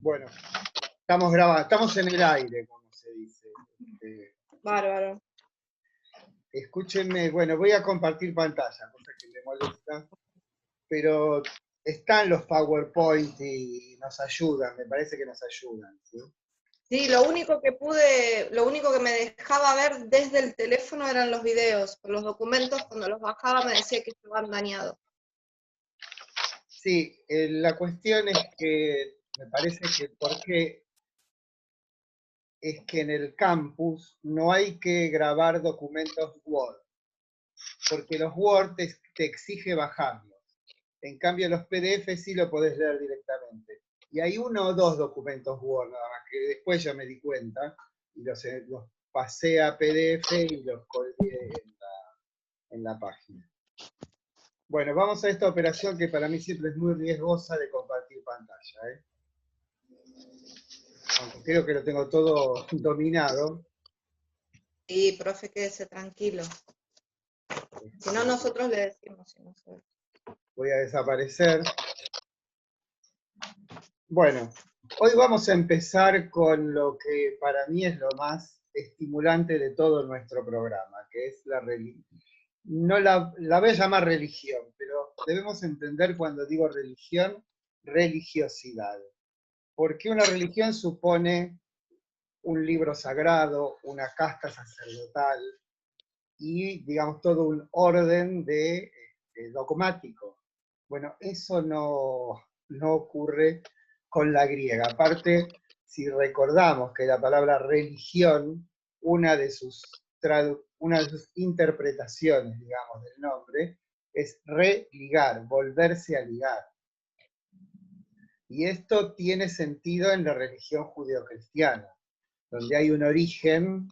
Bueno, estamos grabando, estamos en el aire, como se dice. Bárbaro. Escúchenme, bueno, voy a compartir pantalla, cosa que me molesta, pero están los PowerPoint y nos ayudan, me parece que nos ayudan, ¿sí? Sí, lo único que me dejaba ver desde el teléfono eran los videos. Los documentos, cuando los bajaba, me decía que estaban dañados. Sí, la cuestión es que me parece que porque es que en el campus no hay que grabar documentos Word, porque los Word te exige bajarlos. En cambio, los PDF sí lo podés leer directamente. Y hay uno o dos documentos Word nada más, que después yo me di cuenta, y los pasé a PDF y los colgué en la página. Bueno, vamos a esta operación que para mí siempre es muy riesgosa de compartir pantalla. Aunque creo que lo tengo todo dominado. Sí, profe, quédese tranquilo. Si no, nosotros le decimos. Si no se... Voy a desaparecer. Bueno, hoy vamos a empezar con lo que para mí es lo más estimulante de todo nuestro programa, que es la religión. No la voy a llamar religión, pero debemos entender cuando digo religión, religiosidad. Porque una religión supone un libro sagrado, una casta sacerdotal y, digamos, todo un orden dogmático. Bueno, eso no ocurre con la griega. Aparte, si recordamos que la palabra religión, una de sus interpretaciones, digamos, del nombre, es religar, volverse a ligar. Y esto tiene sentido en la religión judeocristiana, donde hay un origen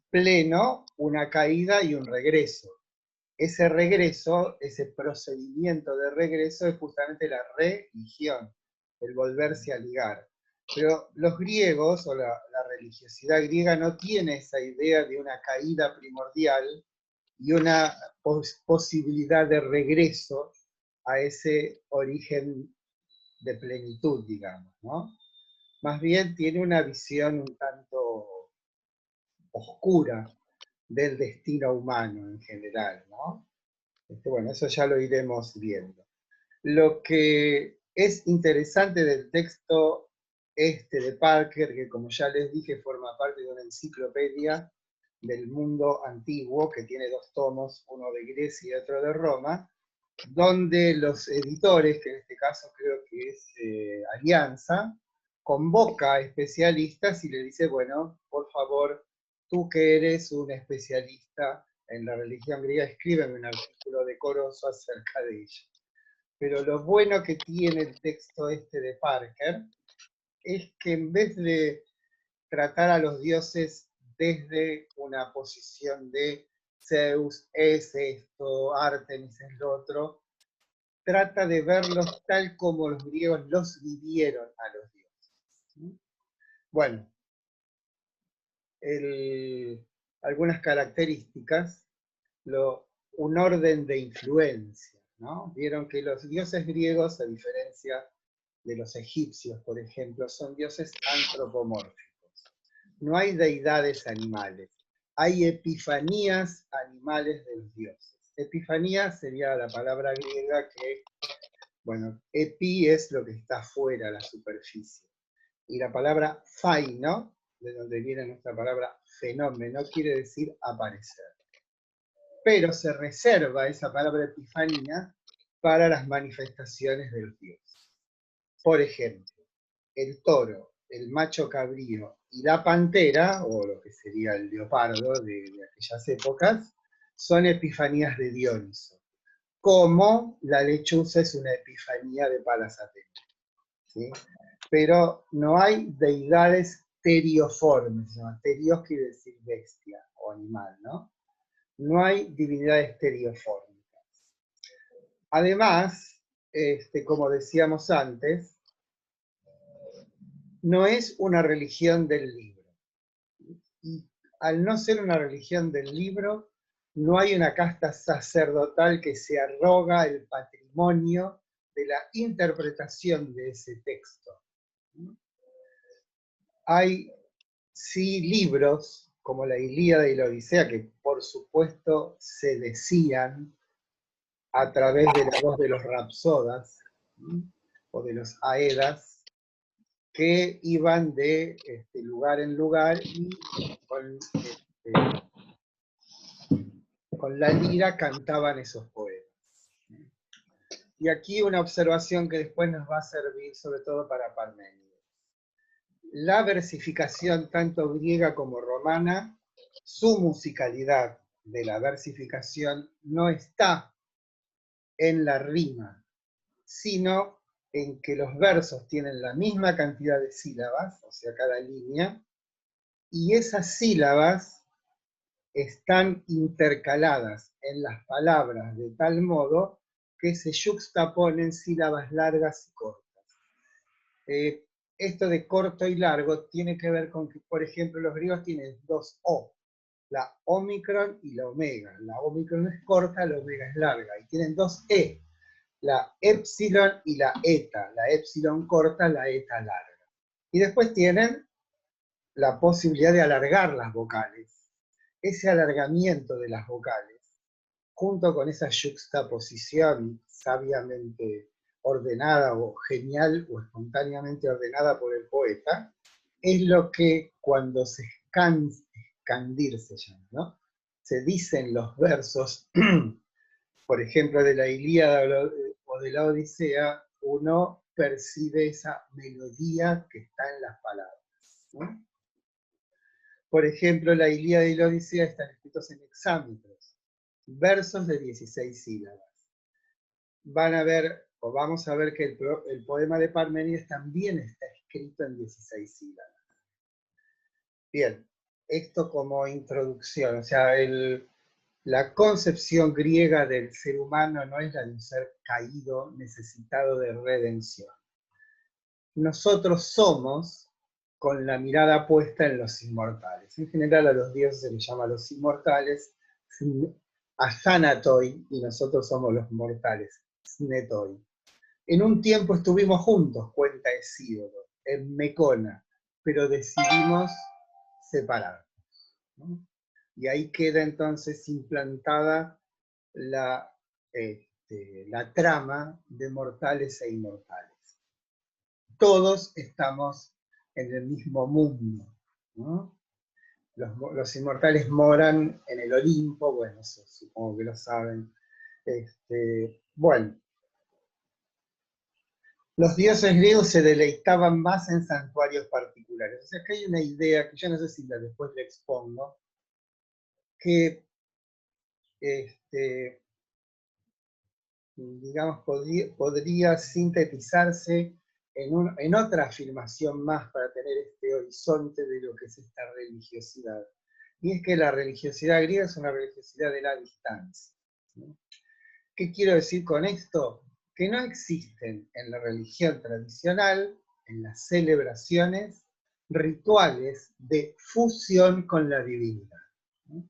pleno, una caída y un regreso. Ese regreso, ese procedimiento de regreso es justamente la religión, el volverse a ligar. Pero los griegos, o la religiosidad griega, no tiene esa idea de una caída primordial y una posibilidad de regreso a ese origen de plenitud, digamos, ¿no? Más bien tiene una visión un tanto oscura del destino humano en general, ¿no? Bueno, eso ya lo iremos viendo. Lo que es interesante del texto de Parker, que como ya les dije forma parte de una enciclopedia del mundo antiguo, que tiene 2 tomos, uno de Grecia y otro de Roma, donde los editores, que en este caso creo que es Alianza, convoca a especialistas y le dice, bueno, por favor, tú que eres un especialista en la religión griega, escríbeme un artículo decoroso acerca de ella. Pero lo bueno que tiene el texto de Parker es que en vez de tratar a los dioses desde una posición de Zeus es esto, Artemis es lo otro, trata de verlos tal como los griegos los vivieron a los dioses. Bueno, algunas características, un orden de influencia, ¿no? Vieron que los dioses griegos, a diferencia de los egipcios, por ejemplo, son dioses antropomórficos. No hay deidades animales, hay epifanías animales de los dioses. Epifanía sería la palabra griega que, bueno, epi es lo que está fuera, la superficie. Y la palabra faino, de donde viene nuestra palabra fenómeno, quiere decir aparecer. Pero se reserva esa palabra epifanía para las manifestaciones del dios. Por ejemplo, el toro, el macho cabrío y la pantera, o lo que sería el leopardo de aquellas épocas, son epifanías de Dioniso, como la lechuza es una epifanía de Palas Atenas, ¿sí? Pero no hay deidades terioformes, ¿no? Terios quiere decir bestia o animal, ¿no? No hay divinidades teriofórmicas. Además, como decíamos antes, no es una religión del libro. Y al no ser una religión del libro, no hay una casta sacerdotal que se arroga el patrimonio de la interpretación de ese texto. Hay sí libros, como la Ilíada y la Odisea, que por supuesto se decían a través de la voz de los rapsodas, o de los aedas, que iban de lugar en lugar y con la lira cantaban esos poemas. Y aquí una observación que después nos va a servir sobre todo para Parménides. La versificación, tanto griega como romana, su musicalidad de la versificación no está en la rima, sino en que los versos tienen la misma cantidad de sílabas, o sea, cada línea, y esas sílabas están intercaladas en las palabras de tal modo que se yuxtaponen sílabas largas y cortas. Esto de corto y largo tiene que ver con que, por ejemplo, los griegos tienen dos O, la omicron y la omega. La omicron es corta, la omega es larga, y tienen dos E, la epsilon y la eta, la epsilon corta, la eta larga. Y después tienen la posibilidad de alargar las vocales. Ese alargamiento de las vocales, junto con esa yuxtaposición sabiamente ordenada o genial o espontáneamente ordenada por el poeta, es lo que cuando se escandir se llama, ¿no? Se dicen los versos, por ejemplo, de la Ilíada o de la Odisea, uno percibe esa melodía que está en las palabras, ¿no? Por ejemplo, la Ilíada y la Odisea están escritos en hexámetros, versos de 16 sílabas. Van a ver, o vamos a ver que el poema de Parménides también está escrito en 16 sílabas. Bien, esto como introducción, o sea, la concepción griega del ser humano no es la de un ser caído, necesitado de redención. Nosotros somos con la mirada puesta en los inmortales. En general a los dioses se les llama los inmortales, athanatoi, y nosotros somos los mortales, snetoi. En un tiempo estuvimos juntos, cuenta Hesíodo, en Mecona, pero decidimos separarnos, ¿no? Y ahí queda entonces implantada la trama de mortales e inmortales. Todos estamos en el mismo mundo, ¿no? Los inmortales moran en el Olimpo, bueno, eso supongo que lo saben. Bueno, los dioses griegos se deleitaban más en santuarios particulares. O sea, que hay una idea, que yo no sé si después la expongo, que digamos, podría sintetizarse en otra afirmación más para tener este horizonte de lo que es esta religiosidad. Y es que la religiosidad griega es una religiosidad de la distancia, ¿no? ¿Qué quiero decir con esto? Que no existen en la religión tradicional, en las celebraciones, rituales de fusión con la divinidad, ¿no?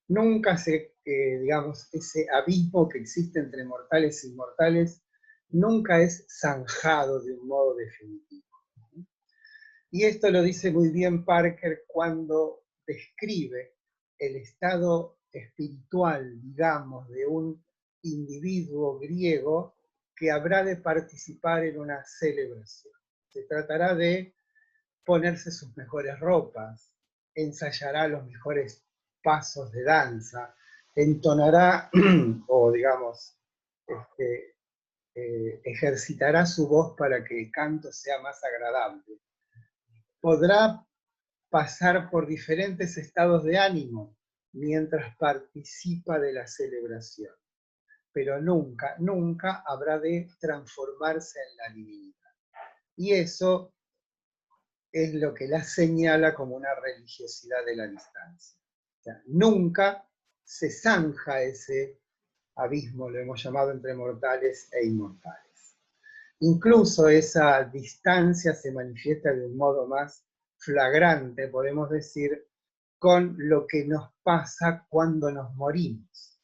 Nunca digamos, ese abismo que existe entre mortales e inmortales, nunca es zanjado de un modo definitivo. Y esto lo dice muy bien Parker cuando describe el estado espiritual, digamos, de un individuo griego que habrá de participar en una celebración. Se tratará de ponerse sus mejores ropas, ensayará los mejores pasos de danza, entonará o digamos, ejercitará su voz para que el canto sea más agradable. Podrá pasar por diferentes estados de ánimo mientras participa de la celebración, pero nunca, nunca habrá de transformarse en la divinidad. Y eso es lo que la señala como una religiosidad de la distancia. O sea, nunca se zanja ese abismo, lo hemos llamado, entre mortales e inmortales. Incluso esa distancia se manifiesta de un modo más flagrante, podemos decir, con lo que nos pasa cuando nos morimos.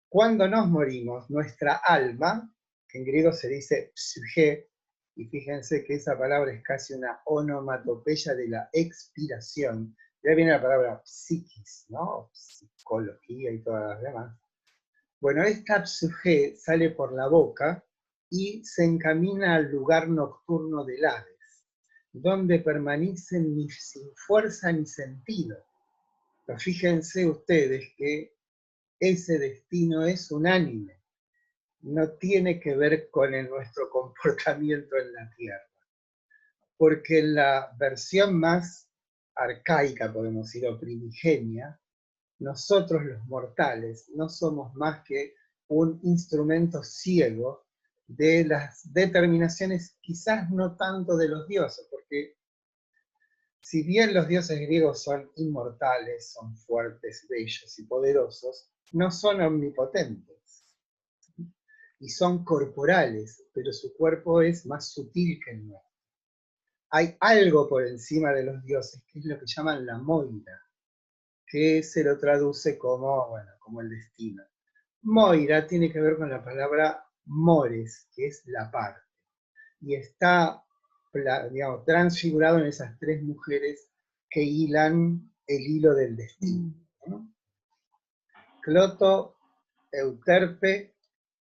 Cuando nos morimos, nuestra alma, que en griego se dice psyche, Y fíjense que esa palabra es casi una onomatopeya de la expiración. Ya viene la palabra psiquis, ¿no? Psicología y todas las demás. Bueno, esta psuje sale por la boca y se encamina al lugar nocturno del Hades, donde permanecen sin fuerza ni sentido. Pero fíjense ustedes que ese destino es unánime, no tiene que ver con nuestro comportamiento en la Tierra. Porque en la versión más arcaica, podemos decir, o primigenia, nosotros los mortales no somos más que un instrumento ciego de las determinaciones, quizás no tanto de los dioses, porque si bien los dioses griegos son inmortales, son fuertes, bellos y poderosos, no son omnipotentes. Y son corporales, pero su cuerpo es más sutil que el nuestro. Hay algo por encima de los dioses, que es lo que llaman la moira, que se lo traduce como, bueno, como el destino. Moira tiene que ver con la palabra mores, que es la parte, y está, digamos, transfigurado en esas tres mujeres que hilan el hilo del destino, ¿no? Cloto, Euterpe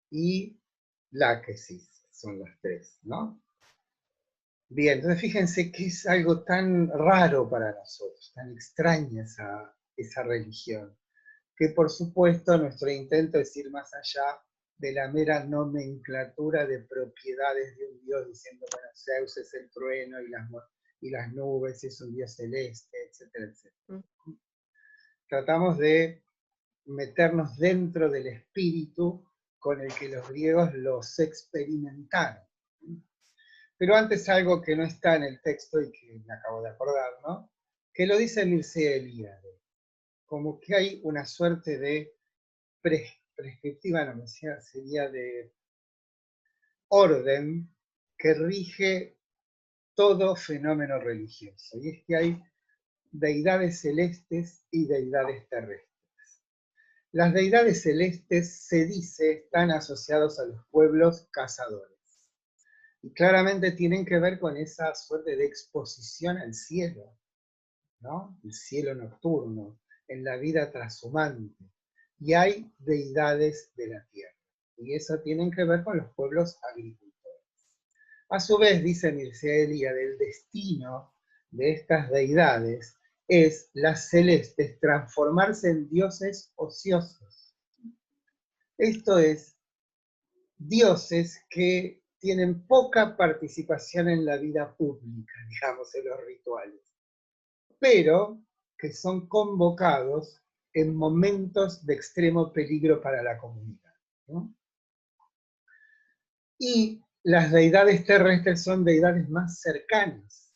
y Láquesis son las tres, ¿no? Bien, entonces fíjense que es algo tan raro para nosotros, tan extraña esa religión, que por supuesto nuestro intento es ir más allá de la mera nomenclatura de propiedades de un dios, diciendo, bueno, Zeus es el trueno y las nubes, es un dios celeste, etcétera, etcétera. Tratamos de meternos dentro del espíritu con el que los griegos los experimentaron. Pero antes algo que no está en el texto y que me acabo de acordar, ¿no? Que lo dice Mircea Eliade, como que hay una suerte de prescriptiva, no me sería de orden que rige todo fenómeno religioso, y es que hay deidades celestes y deidades terrestres. Las deidades celestes, se dice, están asociados a los pueblos cazadores. Y claramente tienen que ver con esa suerte de exposición al cielo, ¿no? El cielo nocturno, en la vida trashumante. Y hay deidades de la tierra. Y eso tienen que ver con los pueblos agricultores. A su vez, dice Mircea Eliade, el destino de estas deidades es las celestes transformarse en dioses ociosos. Esto es, dioses que tienen poca participación en la vida pública, digamos, en los rituales, pero que son convocados en momentos de extremo peligro para la comunidad, ¿no? Y las deidades terrestres son deidades más cercanas.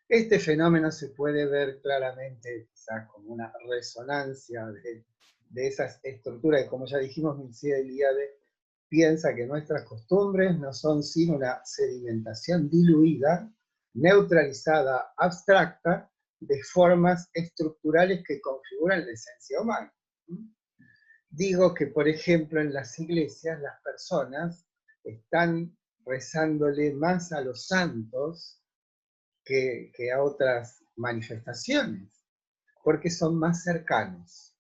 Este fenómeno se puede ver claramente quizás como una resonancia de esas estructuras, y como ya dijimos, Mircea Eliade piensa que nuestras costumbres no son sino una sedimentación diluida, neutralizada, abstracta, de formas estructurales que configuran la esencia humana. Digo que, por ejemplo, en las iglesias las personas están rezándole más a los santos que a otras manifestaciones, porque son más cercanos,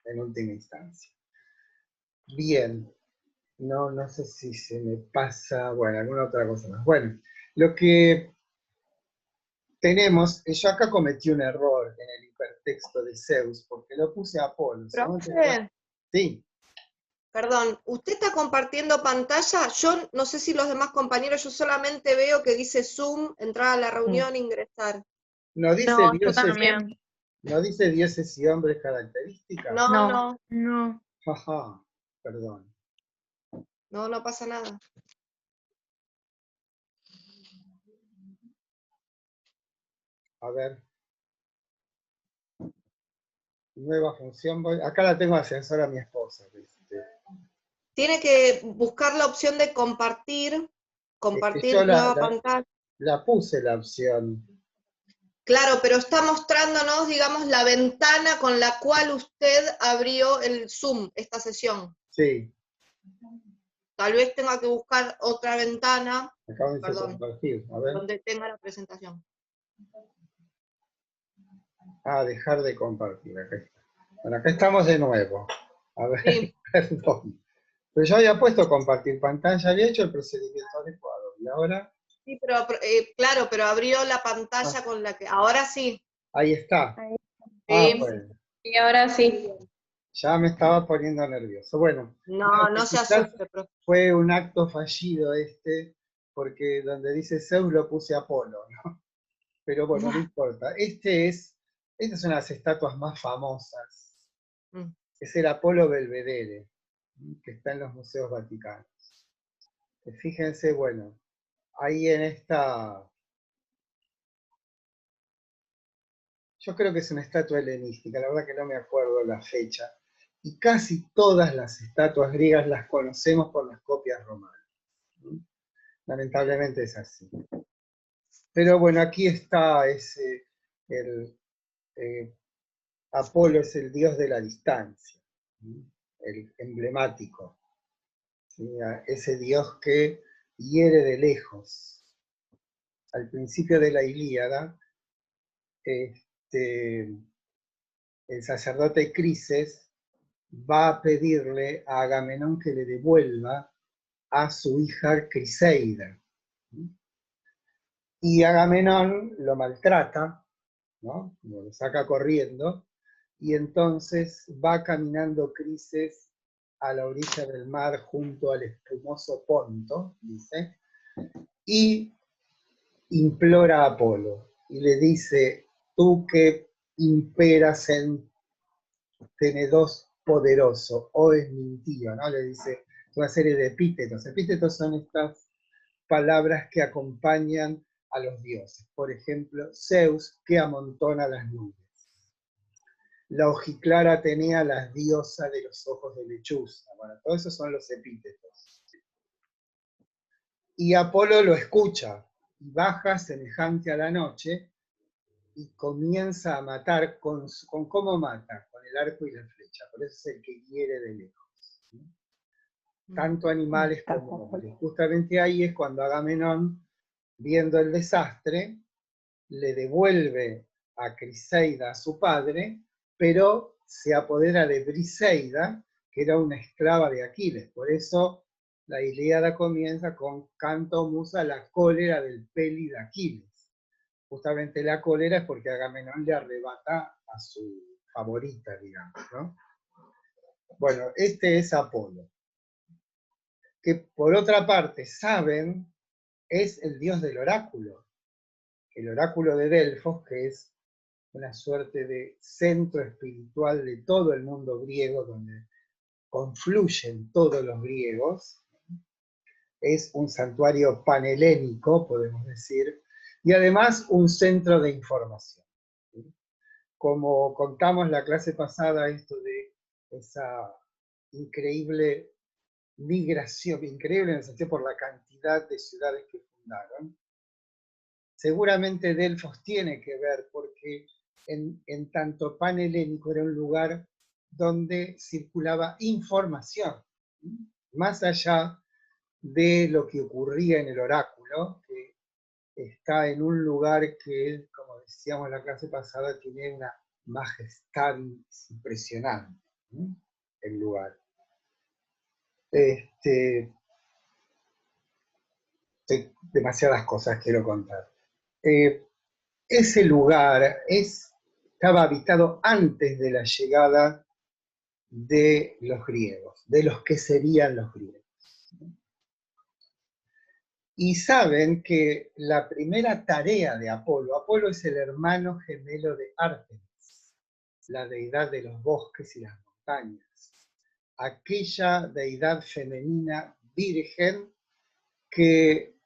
en última instancia. Bien, no sé si se me pasa, bueno, alguna otra cosa más. Bueno, lo que tenemos, yo acá cometí un error en el hipertexto de Zeus, porque lo puse a Apolo. Profe, Sí. perdón, ¿usted está compartiendo pantalla? Yo no sé si los demás compañeros, yo solamente veo que dice Zoom, entrar a la reunión, ingresar. No dice No, yo dioses, también. no dice dioses y hombres características. No, No. Ajá, perdón. no pasa nada. A ver. Nueva función, acá la tengo ascensor a mi esposa. Tiene que buscar la opción de compartir Yo nueva pantalla. la puse la opción. Claro, pero está mostrándonos, digamos, la ventana con la cual usted abrió el Zoom, esta sesión. Sí. Tal vez tenga que buscar otra ventana, Acá dice perdón, compartir, a ver. donde tenga la presentación. Dejar de compartir, acá está. Bueno, acá estamos de nuevo. A ver, Sí. perdón. Pero yo había puesto compartir pantalla, había hecho el procedimiento adecuado. Y ahora, Sí, pero claro, pero abrió la pantalla con la que. Ahora sí. ahí está. Sí. Bueno, Y ahora sí. ya me estaba poniendo nervioso. Bueno, No, creo que no se quizás asuste, profe. fue un acto fallido porque donde dice Zeus lo puse Apolo, ¿no? Pero bueno, no importa. Estas son las estatuas más famosas. Es el Apolo Belvedere, que está en los museos vaticanos. Fíjense, bueno, ahí en esta, yo creo que es una estatua helenística, la verdad que no me acuerdo la fecha, y casi todas las estatuas griegas las conocemos por las copias romanas. Lamentablemente es así. Pero bueno, aquí está Apolo es el dios de la distancia, el emblemático, ¿sí? Ese dios que hiere de lejos. Al principio de la Ilíada, el sacerdote Crises va a pedirle a Agamenón que le devuelva a su hija Criseida. Y Agamenón lo maltrata, ¿no? Lo saca corriendo, y entonces va caminando Crises a la orilla del mar junto al espumoso Ponto, dice, y implora a Apolo, y le dice, tú que imperas en Tenedos poderoso, o es mi tío, ¿no? Le dice una serie de epítetos. Epítetos son estas palabras que acompañan a los dioses. Por ejemplo, Zeus, que amontona las nubes. La ojiclara Atenea, la diosa de los ojos de lechuza. Bueno, todos esos son los epítetos. Y Apolo lo escucha, y baja semejante a la noche, y comienza a matar con cómo mata, con el arco y la flecha. Por eso es el que hiere de lejos. Tanto animales como hombres. Justamente ahí es cuando Agamenón, viendo el desastre, le devuelve a Criseida a su padre, pero se apodera de Briseida, que era una esclava de Aquiles. Por eso la Ilíada comienza con canto musa la cólera del peli de Aquiles. Justamente la cólera es porque Agamenón le arrebata a su favorita, digamos, ¿no? Bueno, este es Apolo, que por otra parte, saben, es el dios del oráculo. El oráculo de Delfos, que es una suerte de centro espiritual de todo el mundo griego, donde confluyen todos los griegos. Es un santuario panhelénico, podemos decir, y además un centro de información. Como contamos la clase pasada, esto de esa increíble migración, increíble en el sentido por la cantidad de ciudades que fundaron, seguramente Delfos tiene que ver porque en tanto panhelénico era un lugar donde circulaba información, más allá de lo que ocurría en el oráculo, que está en un lugar que, como decíamos en la clase pasada, tiene una majestad impresionante, el lugar. Demasiadas cosas quiero contar. Ese lugar estaba habitado antes de la llegada de los griegos, de los que serían los griegos. Y saben que la primera tarea de Apolo es el hermano gemelo de Ártemis, la deidad de los bosques y las montañas, aquella deidad femenina virgen que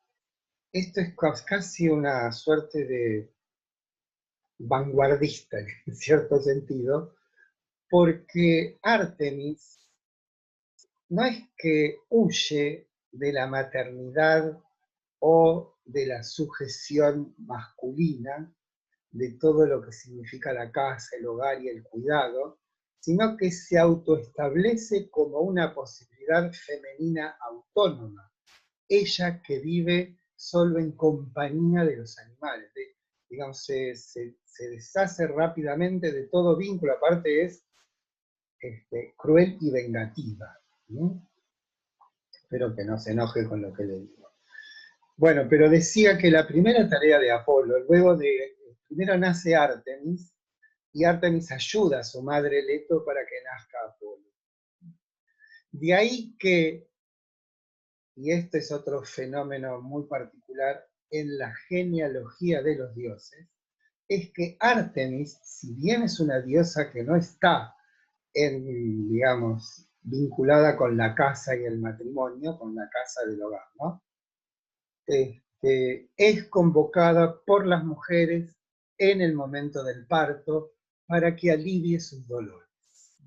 esto es casi una suerte de vanguardista en cierto sentido, porque Ártemis no es que huye de la maternidad o de la sujeción masculina, de todo lo que significa la casa, el hogar y el cuidado, sino que se autoestablece como una posibilidad personalidad femenina autónoma, ella que vive solo en compañía de los animales, digamos, se deshace rápidamente de todo vínculo, aparte es cruel y vengativa. ¿Sí? Espero que no se enoje con lo que le digo. Bueno, pero decía que la primera tarea de Apolo, primero nace Artemis, y Artemis ayuda a su madre Leto para que nazca Apolo. De ahí que, y este es otro fenómeno muy particular en la genealogía de los dioses, es que Artemis, si bien es una diosa que no está digamos, vinculada con la casa y el matrimonio, con la casa del hogar, ¿no? Es convocada por las mujeres en el momento del parto para que alivie sus dolores.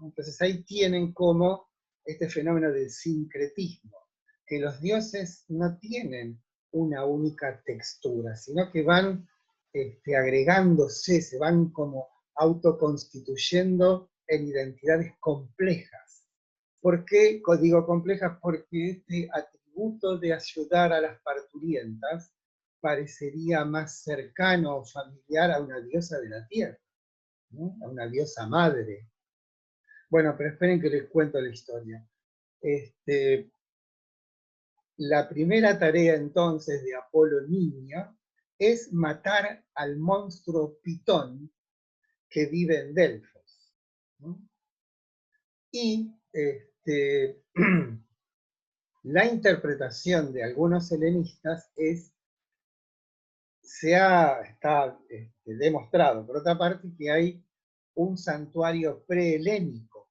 Entonces ahí tienen como este fenómeno del sincretismo, que los dioses no tienen una única textura, sino que van agregándose, se van como autoconstituyendo en identidades complejas. ¿Por qué digo complejas? Porque este atributo de ayudar a las parturientas parecería más cercano o familiar a una diosa de la tierra, ¿no? A una diosa madre. Bueno, pero esperen que les cuento la historia. La primera tarea entonces de Apolo niño es matar al monstruo Pitón que vive en Delfos, ¿no? Y la interpretación de algunos helenistas está demostrado, por otra parte, que hay un santuario prehelénico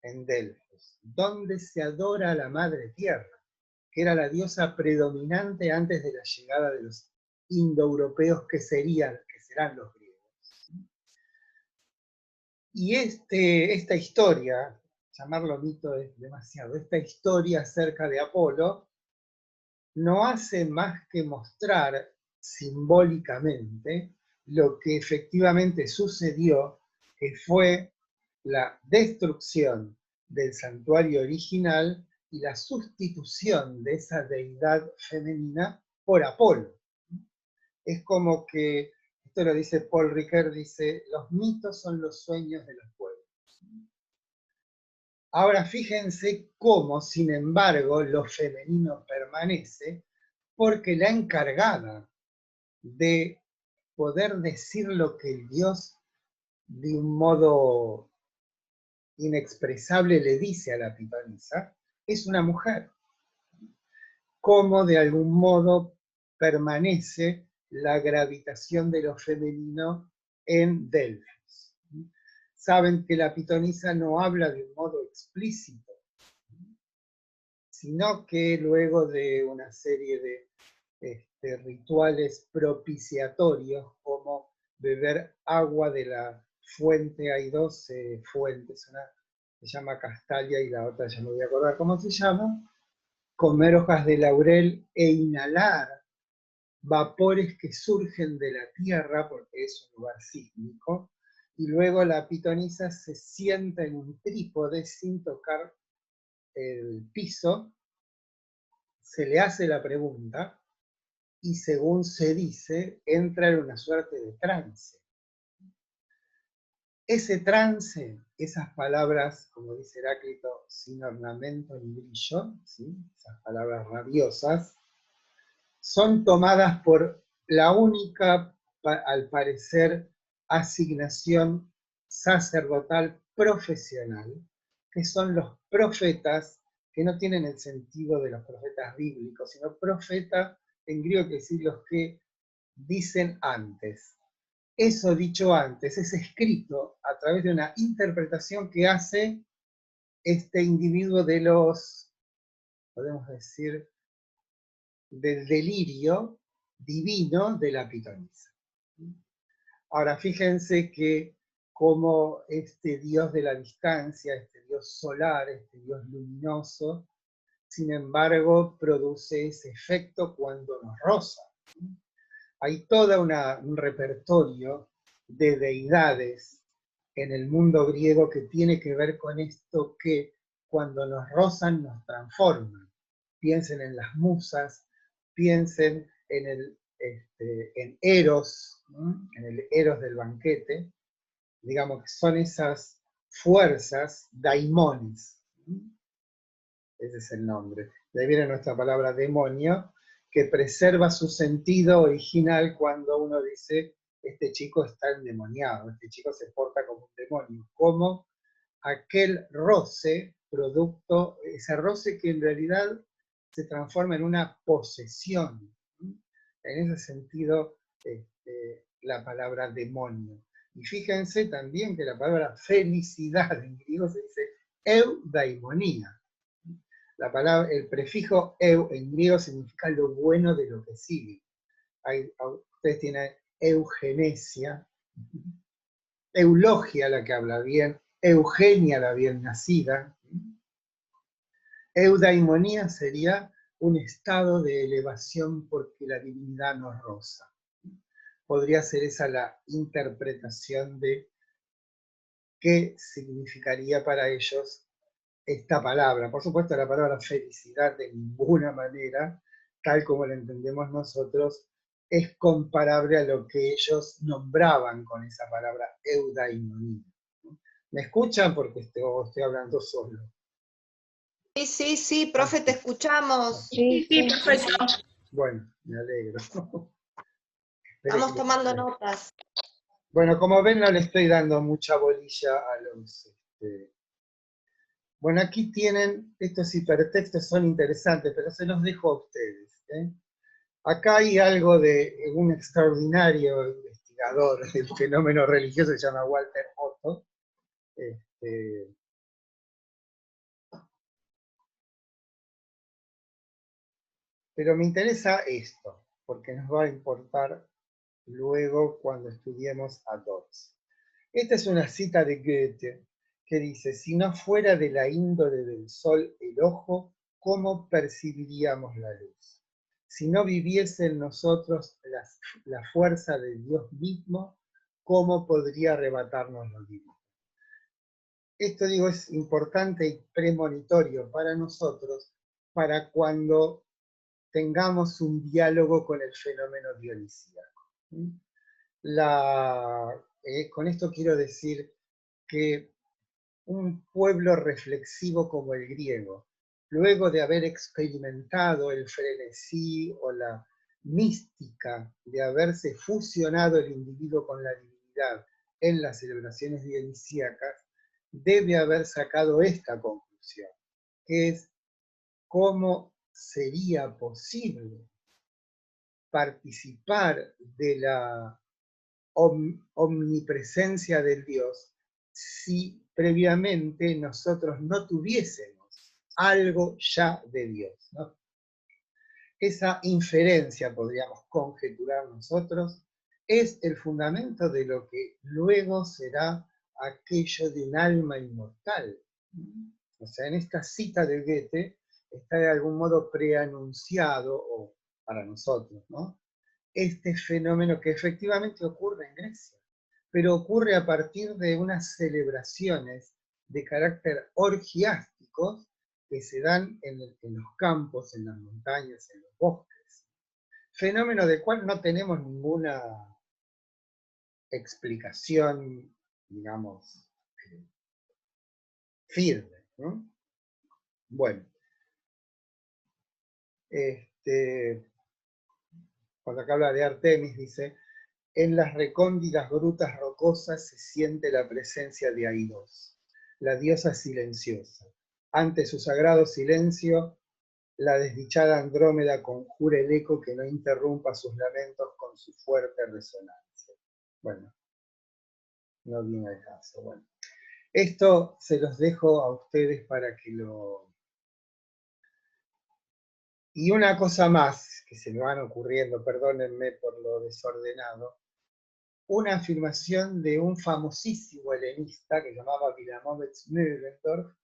en Delfos, donde se adora a la Madre Tierra, que era la diosa predominante antes de la llegada de los indoeuropeos que serán los griegos. Y esta historia, llamarlo mito es demasiado, esta historia acerca de Apolo no hace más que mostrar simbólicamente lo que efectivamente sucedió, que fue la destrucción del santuario original y la sustitución de esa deidad femenina por Apolo. Es como que, esto lo dice Paul Ricoeur, dice, los mitos son los sueños de los pueblos. Ahora fíjense cómo, sin embargo, lo femenino permanece, porque la encargada de poder decir lo que el Dios de un modo inexpresable le dice a la pitonisa, es una mujer. Cómo de algún modo permanece la gravitación de lo femenino en Delfos. Saben que la pitonisa no habla de un modo explícito, sino que luego de una serie de rituales propiciatorios, como beber agua de la fuente, hay dos fuentes, una se llama Castalia y la otra ya no voy a acordar cómo se llama, comer hojas de laurel e inhalar vapores que surgen de la tierra, porque es un lugar sísmico, y luego la pitonisa se sienta en un trípode sin tocar el piso, se le hace la pregunta, y según se dice, entra en una suerte de trance. Ese trance, esas palabras, como dice Heráclito, sin ornamento ni brillo, ¿sí? Esas palabras rabiosas, son tomadas por la única, al parecer, asignación sacerdotal profesional, que son los profetas, que no tienen el sentido de los profetas bíblicos, sino profeta, en griego quiere decir los que dicen antes. Eso dicho antes es escrito a través de una interpretación que hace este individuo de los, podemos decir, del delirio divino de la pitonisa. Ahora, fíjense que como este Dios de la distancia, este Dios solar, este Dios luminoso, sin embargo, produce ese efecto cuando nos roza. Hay todo un repertorio de deidades en el mundo griego que tiene que ver con esto que cuando nos rozan nos transforman. Piensen en las musas, piensen en Eros, ¿no? En el Eros del banquete, digamos que son esas fuerzas daimones. Ese es el nombre. De ahí viene nuestra palabra demonio, que preserva su sentido original cuando uno dice, este chico está endemoniado, este chico se porta como un demonio, como aquel roce, producto, ese roce que en realidad se transforma en una posesión. En ese sentido, la palabra demonio. Y fíjense también que la palabra felicidad en griego se dice eudaimonía. La palabra, el prefijo eu en griego significa lo bueno de lo que sigue. Ustedes tienen eugenesia, eulogia la que habla bien, Eugenia la bien nacida. Eudaimonía sería un estado de elevación porque la divinidad nos roza. Podría ser esa la interpretación de qué significaría para ellos esta palabra. Por supuesto, la palabra felicidad de ninguna manera, tal como la entendemos nosotros, es comparable a lo que ellos nombraban con esa palabra eudaimonía. ¿Me escuchan? Porque estoy hablando solo. Sí, profe, te escuchamos. Sí, perfecto. Bueno, me alegro. Estamos tomando notas. Bueno, como ven, no le estoy dando mucha bolilla a los... Bueno, aquí tienen, estos hipertextos son interesantes, pero se los dejo a ustedes. Acá hay algo de un extraordinario investigador del fenómeno religioso, se llama Walter Otto. Pero me interesa esto, porque nos va a importar luego cuando estudiemos a Dodds. Esta es una cita de Goethe que dice, si no fuera de la índole del sol el ojo, ¿cómo percibiríamos la luz? Si no viviese en nosotros la fuerza de Dios mismo, ¿cómo podría arrebatarnos lo divino? Esto, digo, es importante y premonitorio para nosotros, para cuando tengamos un diálogo con el fenómeno dionisíaco. Con esto quiero decir que un pueblo reflexivo como el griego, luego de haber experimentado el frenesí o la mística de haberse fusionado el individuo con la divinidad en las celebraciones dionisíacas, debe haber sacado esta conclusión, que es cómo sería posible participar de la omnipresencia del Dios si previamente nosotros no tuviésemos algo ya de Dios, ¿no? Esa inferencia, podríamos conjeturar nosotros, es el fundamento de lo que luego será aquello de un alma inmortal. O sea, en esta cita de Goethe está de algún modo preanunciado, o para nosotros, ¿no?, este fenómeno que efectivamente ocurre en Grecia, pero ocurre a partir de unas celebraciones de carácter orgiástico que se dan en los campos, en las montañas, en los bosques. Fenómeno del cual no tenemos ninguna explicación, digamos, firme, ¿no? Bueno, cuando acá habla de Artemis, dice, en las recónditas grutas rocosas se siente la presencia de Aidos, la diosa silenciosa. Ante su sagrado silencio, la desdichada Andrómeda conjura el eco que no interrumpa sus lamentos con su fuerte resonancia. Bueno, no viene al caso. Bueno, esto se los dejo a ustedes para que lo... Y una cosa más que se me van ocurriendo, perdónenme por lo desordenado, una afirmación de un famosísimo helenista que llamaba Wilamowitz Mühlendorf,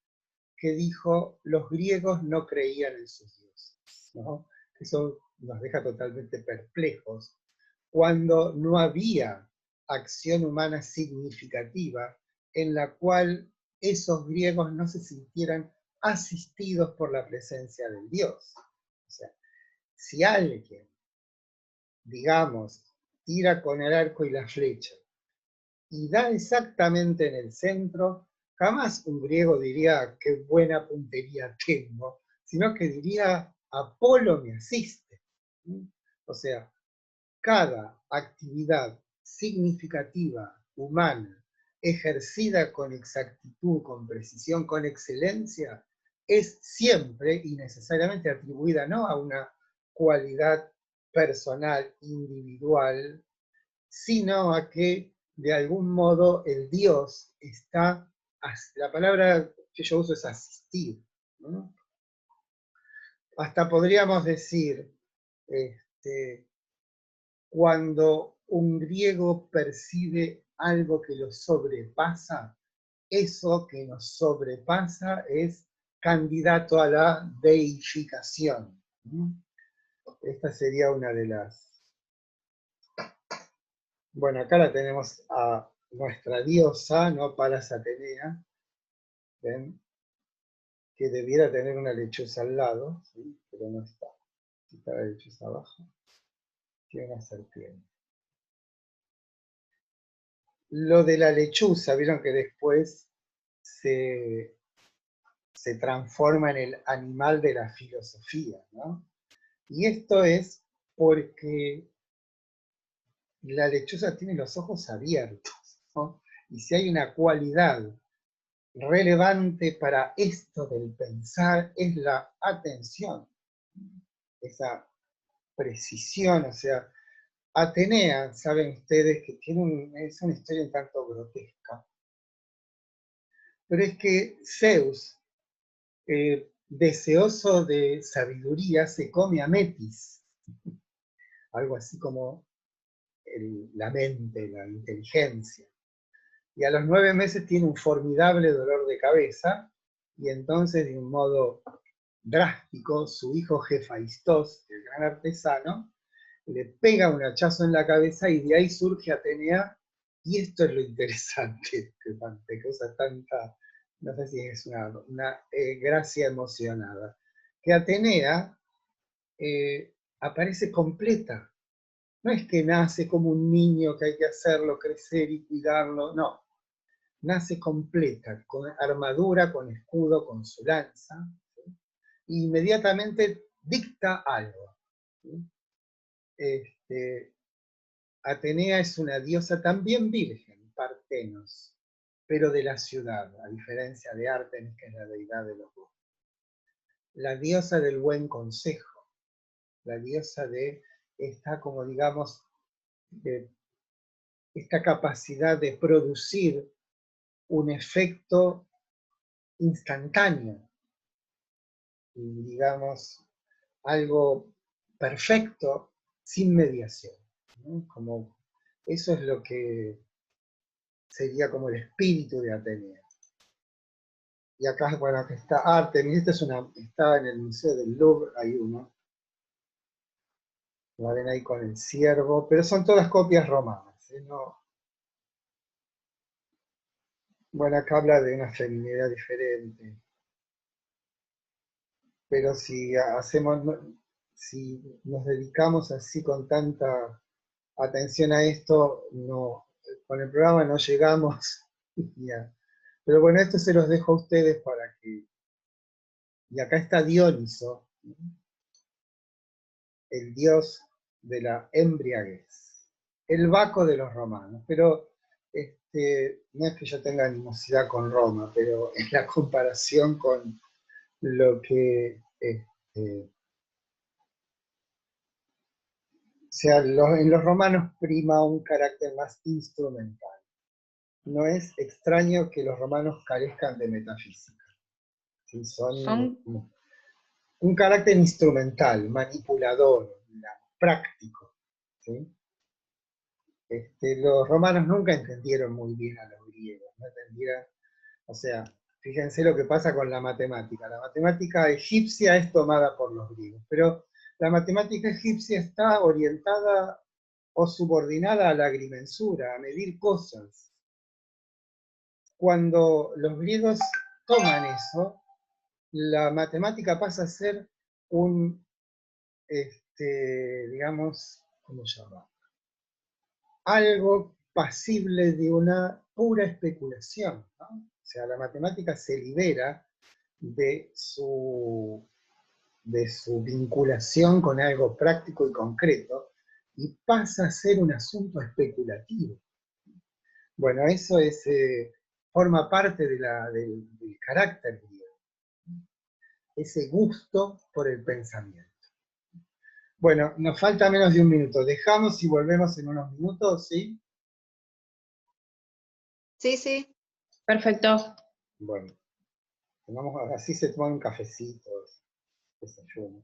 que dijo, los griegos no creían en sus dioses, ¿no? Eso nos deja totalmente perplejos, cuando no había acción humana significativa en la cual esos griegos no se sintieran asistidos por la presencia del Dios. O sea, si alguien, digamos, tira con el arco y la flecha y da exactamente en el centro, jamás un griego diría qué buena puntería tengo, sino que diría Apolo me asiste. O sea, cada actividad significativa, humana, ejercida con exactitud, con precisión, con excelencia, es siempre y necesariamente atribuida no a una cualidad personal, individual, sino a que de algún modo el Dios está, la palabra que yo uso es asistir, ¿no? Hasta podríamos decir, cuando un griego percibe algo que lo sobrepasa, eso que nos sobrepasa es candidato a la deificación. Esta sería una de las... Bueno, acá la tenemos a nuestra diosa, ¿no? Palas Atenea, ¿ven? Que debiera tener una lechuza al lado, ¿sí? Pero no está. Está la lechuza abajo. Tiene una serpiente. Lo de la lechuza, vieron que después se transforma en el animal de la filosofía, ¿no? Y esto es porque la lechuza tiene los ojos abiertos, ¿no? Y si hay una cualidad relevante para esto del pensar es la atención, esa precisión, o sea, Atenea, saben ustedes que es una historia un tanto grotesca, pero es que Zeus, deseoso de sabiduría, se come a Metis, algo así como la mente, la inteligencia. Y a los 9 meses tiene un formidable dolor de cabeza, y entonces de un modo drástico, su hijo Jefaistos, el gran artesano, le pega un hachazo en la cabeza y de ahí surge Atenea, y esto es lo interesante, que causa tanta, no sé si es una gracia emocionada, que Atenea aparece completa. No es que nace como un niño que hay que hacerlo crecer y cuidarlo, no. Nace completa, con armadura, con escudo, con su lanza, ¿sí? E inmediatamente dicta algo, ¿sí? Atenea es una diosa también virgen, Partenos, pero de la ciudad, a diferencia de Artemis, que es la deidad de los bosques. La diosa del buen consejo, la diosa de esta, como digamos, de esta capacidad de producir un efecto instantáneo, y digamos, algo perfecto sin mediación, ¿no? Como, eso es lo que sería como el espíritu de Atenea. Y acá, bueno, acá está Artemis, está en el Museo del Louvre, hay uno. La ven ahí con el ciervo, pero son todas copias romanas, ¿eh? No. Bueno, acá habla de una feminidad diferente. Pero si nos dedicamos así con tanta atención a esto, no, con el programa no llegamos. Pero bueno, esto se los dejo a ustedes para que... Y acá está Dioniso, el dios de la embriaguez, el Baco de los romanos. Pero no es que yo tenga animosidad con Roma, pero en la comparación con lo que... o sea, en los romanos prima un carácter más instrumental. No es extraño que los romanos carezcan de metafísica. ¿Sí? Son un carácter instrumental, manipulador, práctico. ¿Sí? Los romanos nunca entendieron muy bien a los griegos. ¿No entendieron? O sea, fíjense lo que pasa con la matemática. La matemática egipcia es tomada por los griegos, pero la matemática egipcia está orientada o subordinada a la agrimensura, a medir cosas. Cuando los griegos toman eso, la matemática pasa a ser un, digamos, ¿cómo se llama? Algo pasible de una pura especulación, ¿no? O sea, la matemática se libera de su vinculación con algo práctico y concreto y pasa a ser un asunto especulativo. Bueno, eso forma parte del carácter griego, ese gusto por el pensamiento. Bueno, nos falta menos de un minuto. Dejamos y volvemos en unos minutos, ¿sí? Sí, sí. Perfecto. Bueno, así se toman un cafecito, desayuno.